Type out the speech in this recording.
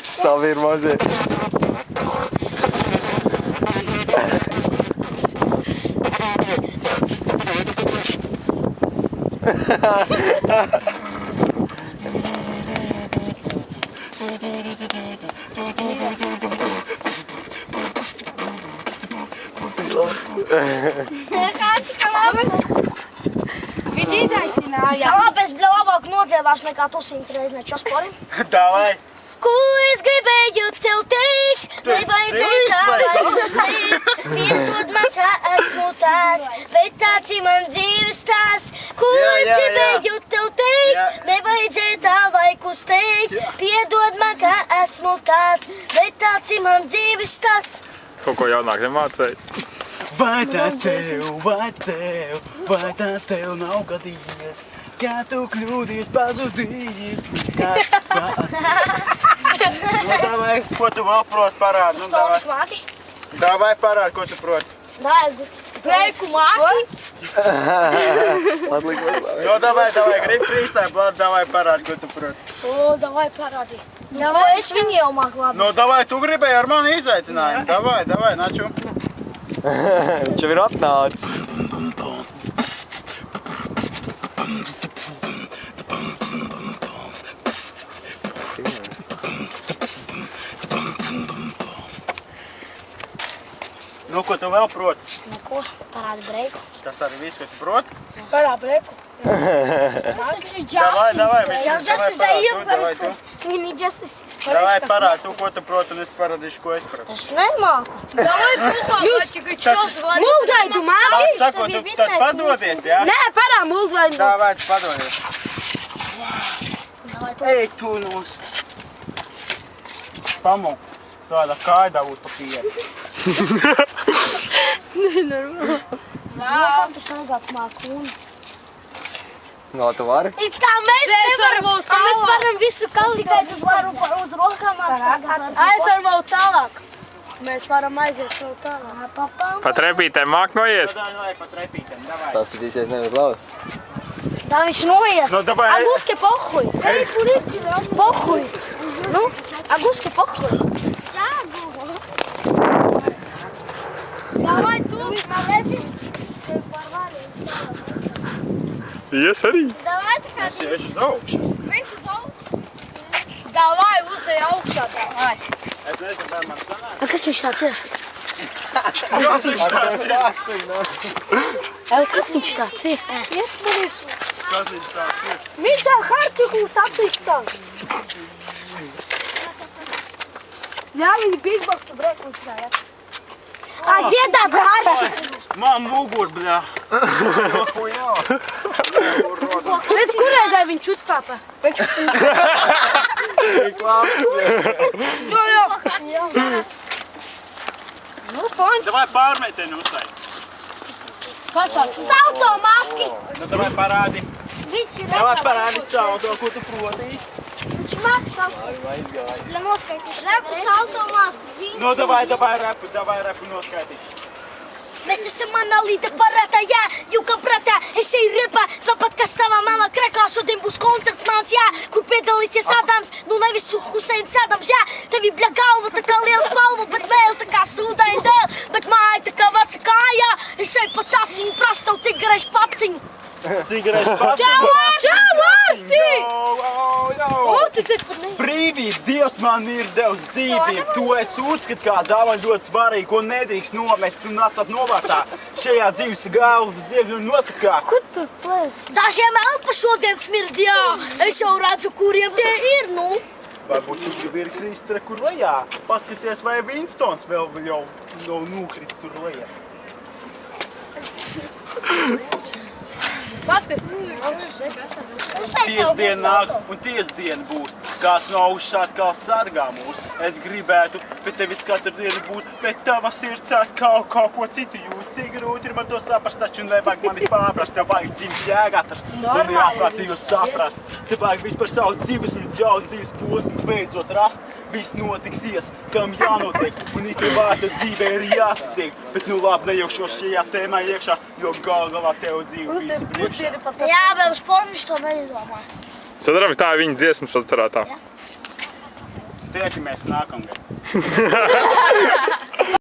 Savi ir mazie. Viņi izaicināja. Labi, es bļa labāk nodzēvāšu nekā tu 100 reiz nečo sporim. Davai! Ko es gribēju tev teikt, nevajadzēja tā vairs teikt. Piedod man, ka esmu tāds, bet tāds ir man dzīves stāsts. Ko es gribēju tev teikt, nevajadzēja tā laikus teikt. Piedod man, ka esmu tāds, bet tāds ir man dzīves stāsts. Kaut ko jaunāk nemācēji? Vai tā tev nav gadījies, kā tu kļūdies pazudījies? Nu, davai, ko tu vēl proti parādi? Nu, Stovas māki? Davai parādi, ko tu proti. Davai, Sneiku māki? Nu, davai, grib freestyle, davai parādi, ko tu proti. O, davai parādi. Davai, es viņu jau māku labi. Nu, davai, tu gribēji ar mani izaicinājumu. Davai, naču. Viņš jau ir atnācis. Nu, ko tu vēl proti? Neko, parādi breiku. Tas arī viss, ko tu proti? Parādi breiku. Davai, viss. Viņi justice. Davai parādi, tu, ko tu proti, un es parādīšu, ko es proti. Es nemāku. Davai, Muldai, tu māki? Sako, tu tad padodies, jā? Nē, parā, Muldai. Davai, tu padodies. Ej, tu nost. Pamu, tāda kāja dabūt papīri. Nenormāli. Kā tu staigāt māku un? No, tu vari? It kā mēs varam visu kaut tikai tu varu uz rokām staigāt. Es varu vēl tālāk. Mēs varam aiziet vēl tālāk. Pat repītēm māk noiet? Davai, pat repītēm, davai. Sasitīsies nevis labi. Tā viņš noies. Nu, davai. Aguske pohuj. Pohuj. Nu, aguske pohuj. Davai tu, man redzi? Ies arī. Davai tā kā Es iešu uz augšu. viņš uz augšu. Davai, uzej augšā, davai. Es nezinu, vai man sanāk. Kas viņš tāds ir? Kas viņš tāds ir? Kas viņš tāds ir? Kas viņš tāds ir? Viņš ar harčikus attīstās. Jā, viņi beatboxu break viņš tā, jā. Dziedāt harčiks. Man mugur, bļā. Redz, kurai dai viņš uzkāpa? Nu, ponč. Davai pārmetēni uztais. Salto māki. Nu, davai parādi. Viņš ir Davai parādi salto, ko tu proti. Viņš māki salto. Ja noskaitīšu. Reku salto māki. Nu, davai repu noskaitīt. Mēs esam analīta parātā, jā, jūkam prātā, es eju repā, tāpat kā savā malā krekā, šodien būs koncerts mans, jā, kur piedalīsies Adams, nu nevis Huseins Adams, jā, tev ir bļa galva tā kā liels palva, bet vēl tā kā sūdaini dēl, bet māja tā kā veca kājā, es eju pa taciņu, prasu tev cigarešu paciņu. Cigarešu pats. Čau, Arti! Tas ir pat ne. Brīvība, Dievs man ir devis dzīvību. To es uzskatu kā dāvana ļoti svarīgi, ko nedrīkst nomest. Tu nācat novārtā šajā dzīves galvas dzīvi un nosakā. Kur tur plēs? Dažiem elpa šodien smird, jā. Es jau redzu, kuriem tie ir, nu. Varbūt tu gribi ir krist kur lejā. Paskaties, vai Winstons vēl jau nokrits tur lejā. Paskas. Tiesdiena nāk un tiesdiena būs. Kāds no augšā kā sargā mūs. Es gribētu pie tevis katru dienu būt, bet tava sirds kaut ko citu jūt. Cik grūti ir man to saprast, taču nevajag mani pārprast. Tev vajag dzīves jēgu atrast un jāprātīgi saprast. Tev vajag vispār savu dzīves un jaunu dzīves posmu beidzot rast. Viss notiksies, kam jānotiek, un īstenībā tev dzīvē ir jāsatiek. Bet nu labi, nejaukšos šajā tēmā iekšā, jo galā tev dzīve visu priekšā. Jā, bet uz pornu viņš to neizdomā. Sadarām, tā ir viņa dziesmas sacerētā. Tiekamies nākamgad.